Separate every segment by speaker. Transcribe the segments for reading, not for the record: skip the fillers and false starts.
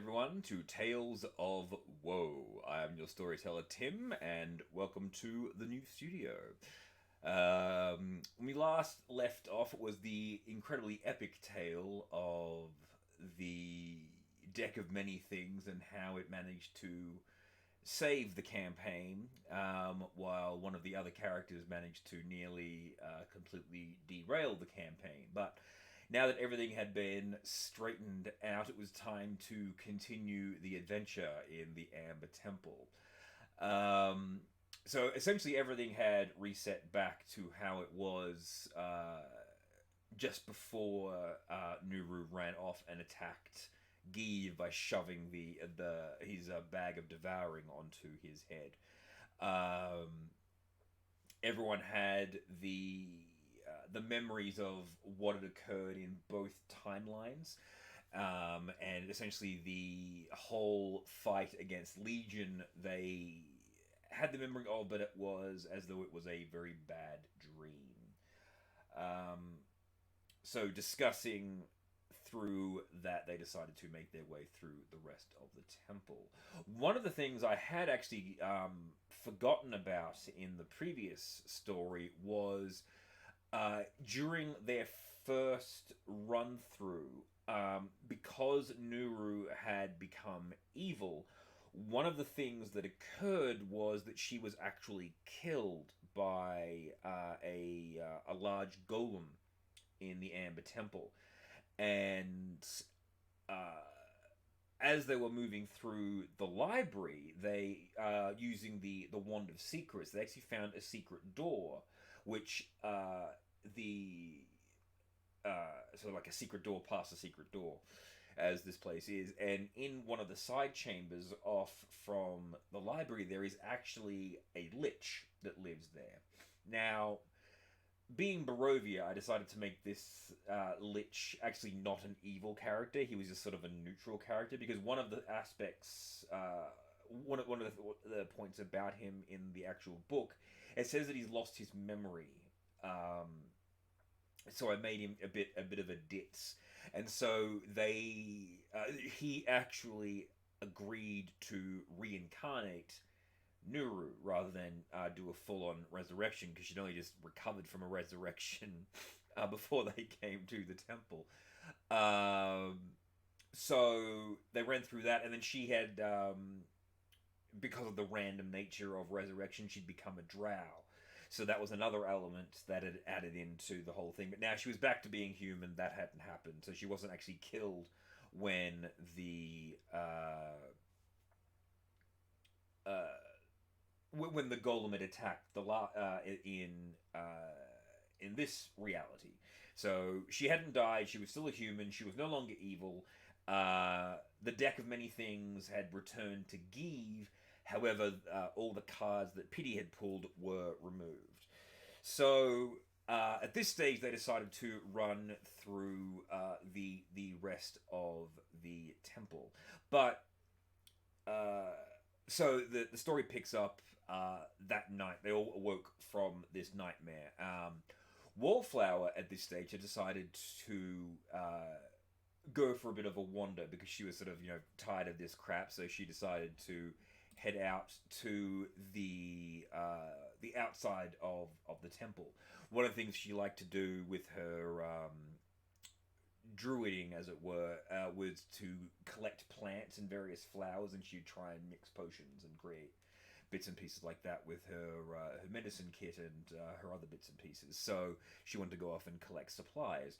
Speaker 1: everyone, to Tales of Woe. I am your storyteller, Tim, and welcome to the new studio. When we last left off, it was the incredibly epic tale of the deck of many things and how it managed to save the campaign, while one of the other characters managed to nearly completely derail the campaign. But now that everything had been straightened out, it was time to continue the adventure in the Amber Temple. So essentially, everything had reset back to how it was just before Nuru ran off and attacked Give by shoving the his bag of devouring onto his head. Um, Everyone had the memories of what had occurred in both timelines. And essentially, the whole fight against Legion, they had the memory of, but it was as though it was a very bad dream. So, discussing through that, they decided to make their way through the rest of the temple. One of the things I had actually forgotten about in the previous story was during their first run through, because Nuru had become evil, one of the things that occurred was that she was actually killed by a large golem in the Amber Temple. And as they were moving through the library, they, using the Wand of Secrets, they actually found a secret door, which the sort of like a secret door past a secret door, as this place is. And in one of the side chambers off from the library, there is actually a lich that lives there. Now, being Barovia, I decided to make this Lich actually not an evil character. He was just sort of a neutral character, because one of the aspects, one of the points about him in the actual book, it says that he's lost his memory. So I made him a bit of a ditz, and so he actually agreed to reincarnate Nuru rather than do a full on resurrection, because she'd only just recovered from a resurrection before they came to the temple. So they ran through that, and then she had, because of the random nature of resurrection, she'd become a drow. So that was another element that had added into the whole thing. But now she was back to being human. That hadn't happened, so she wasn't actually killed when when the golem had attacked in this reality. So she hadn't died. She was still a human. She was no longer evil. The deck of many things had returned to Give. However, all the cards that Pity had pulled were removed. So at this stage, they decided to run through the rest of the temple, but. So the story picks up that night. They all awoke from this nightmare. Wallflower at this stage had decided to go for a bit of a wander, because she was sort of tired of this crap. So she decided to head out to the outside of the temple. One of the things she liked to do with her druiding, as it were, was to collect plants and various flowers, and she'd try and mix potions and create bits and pieces like that with her medicine kit and her other bits and pieces. So she wanted to go off and collect supplies.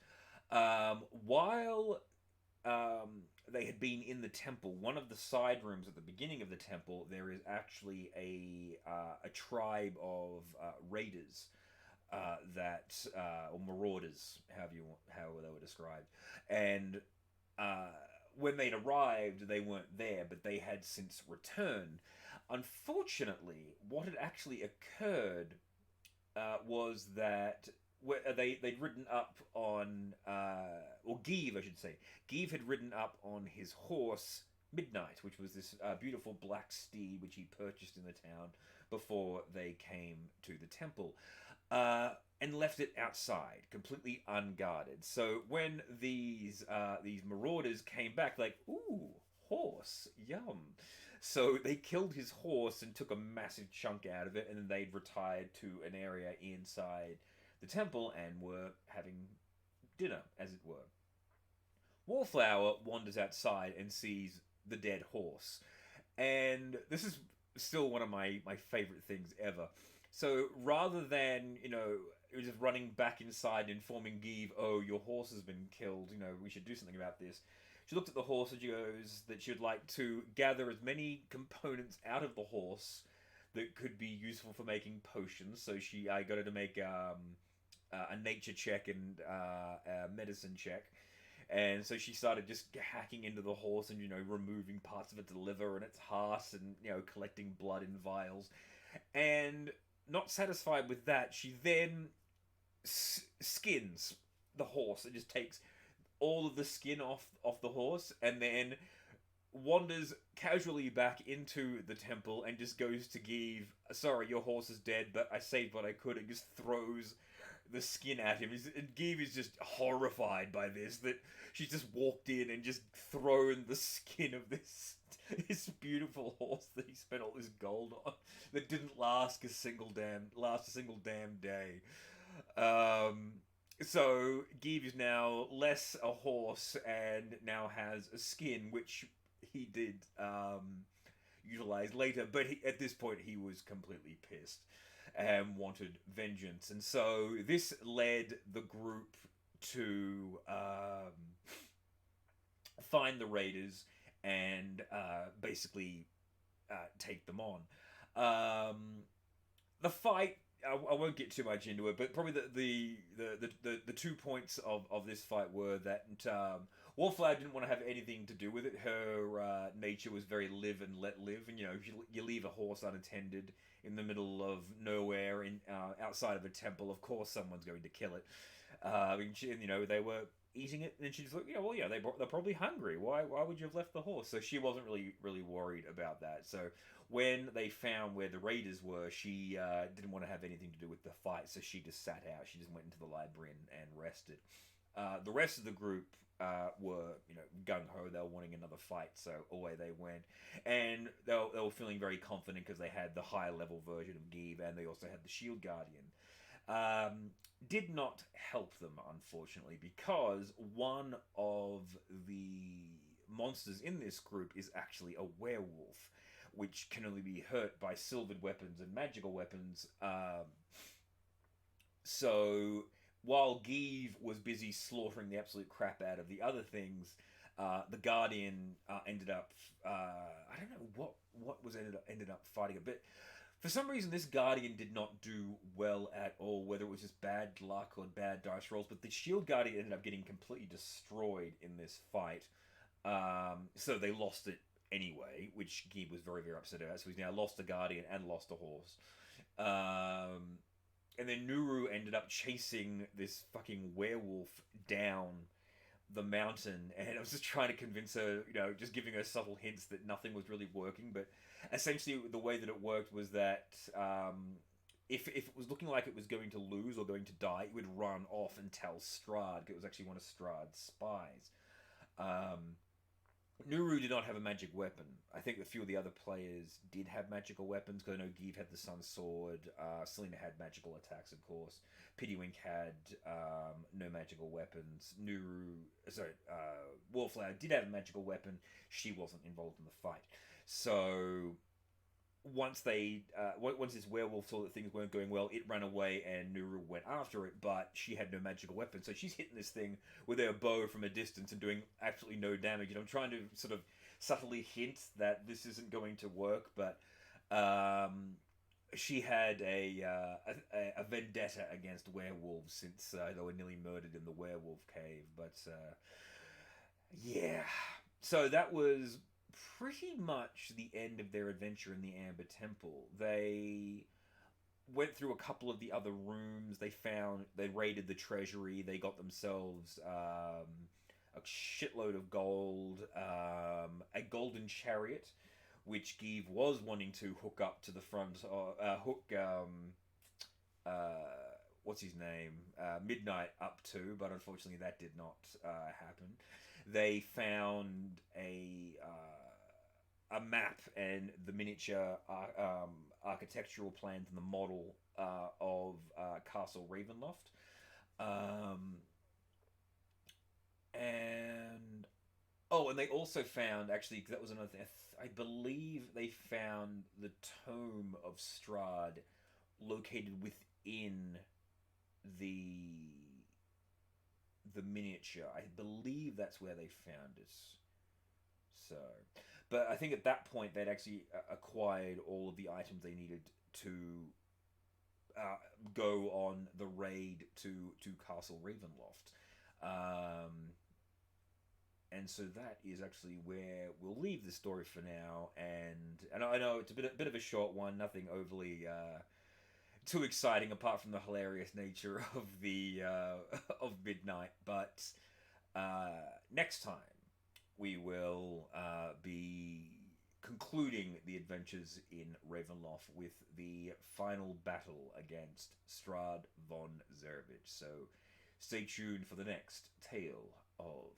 Speaker 1: While they had been in the temple, one of the side rooms at the beginning of the temple, there is actually a tribe of raiders, or marauders, however they were described. And when they'd arrived, they weren't there, but they had since returned. Unfortunately, what had actually occurred was that they'd ridden up on, or Give, I should say. Give had ridden up on his horse Midnight, which was this beautiful black steed which he purchased in the town before they came to the temple, and left it outside, completely unguarded. So when these marauders came back, like, ooh, horse. horse. Yum. So they killed his horse and took a massive chunk out of it, and then they'd retired to an area inside the temple and were having dinner, as it were. Wallflower wanders outside and sees the dead horse. And this is still one of my favorite things ever. So rather than, just running back inside and informing Give, oh, your horse has been killed, we should do something about this. She looked at the horse and she goes that she would like to gather as many components out of the horse that could be useful for making potions. So I got her to make a nature check and a medicine check. And so she started just hacking into the horse and, removing parts of its liver and its heart and, collecting blood in vials. And not satisfied with that, she then skins the horse and just takes all of the skin off the horse and then wanders casually back into the temple and just goes to give, sorry, your horse is dead, but I saved what I could, and just throws the skin at him. And Give is just horrified by this, that she's just walked in and just thrown the skin of this beautiful horse that he spent all this gold on, that didn't last a single damn day. So Give is now less a horse and now has a skin, which he did utilize later, but at this point he was completely pissed and wanted vengeance. And so this led the group to find the raiders and basically take them on. The fight, I won't get too much into it, but probably the 2 points of this fight were that Wallflower didn't want to have anything to do with it. Her nature was very live and let live, and you leave a horse unattended in the middle of nowhere outside of a temple, of course someone's going to kill it. They were eating it, and she's like, they're probably hungry. Why would you have left the horse? So she wasn't really worried about that. So when they found where the raiders were, she didn't want to have anything to do with the fight, so she just sat out. She just went into the library and rested. The rest of the group were, gung-ho. They were wanting another fight, so away they went. And they were feeling very confident because they had the high-level version of Give, and they also had the Shield Guardian. Did not help them, unfortunately, because one of the monsters in this group is actually a werewolf, which can only be hurt by silvered weapons and magical weapons. So while Give was busy slaughtering the absolute crap out of the other things, the Guardian ended up, I don't know what was ended up fighting a bit. For some reason, this Guardian did not do well at all, whether it was just bad luck or bad dice rolls, but the Shield Guardian ended up getting completely destroyed in this fight. So they lost it anyway, which Give was very, very upset about. So he's now lost a Guardian and lost a horse. And then Nuru ended up chasing this fucking werewolf down the mountain, and I was just trying to convince her, just giving her subtle hints that nothing was really working, but essentially the way that it worked was that if it was looking like it was going to lose or going to die, it would run off and tell Strahd. It was actually one of Strahd's spies. Nuru did not have a magic weapon. I think a few of the other players did have magical weapons, because I know Give had the Sun Sword, Selena had magical attacks, of course. Pittywink had no magical weapons. Wallflower did have a magical weapon. She wasn't involved in the fight. So once this werewolf saw that things weren't going well, it ran away and Nuru went after it, but she had no magical weapon, so she's hitting this thing with her bow from a distance and doing absolutely no damage. And I'm trying to sort of subtly hint that this isn't going to work, but she had a vendetta against werewolves since they were nearly murdered in the werewolf cave. But yeah, so that was pretty much the end of their adventure in the Amber Temple. They went through a couple of the other rooms. They raided the treasury. They got themselves a shitload of gold, a golden chariot, which Give was wanting to hook up to the front, what's his name, Midnight up to, but unfortunately that did not happen. They found a map and the miniature architectural plans and the model of Castle Ravenloft. Um, and oh, and they also found, actually, that was another thing. I believe they found the tome of Strahd located within the the miniature. I believe that's where they found it. So, but I think at that point they'd actually acquired all of the items they needed to go on the raid to Castle Ravenloft. Um, and so that is actually where we'll leave the story for now. And I know it's a bit of a short one, nothing overly too exciting apart from the hilarious nature of the of Midnight. But next time we will be concluding the adventures in Ravenloft with the final battle against Strahd von Zerbich. So stay tuned for the next tale of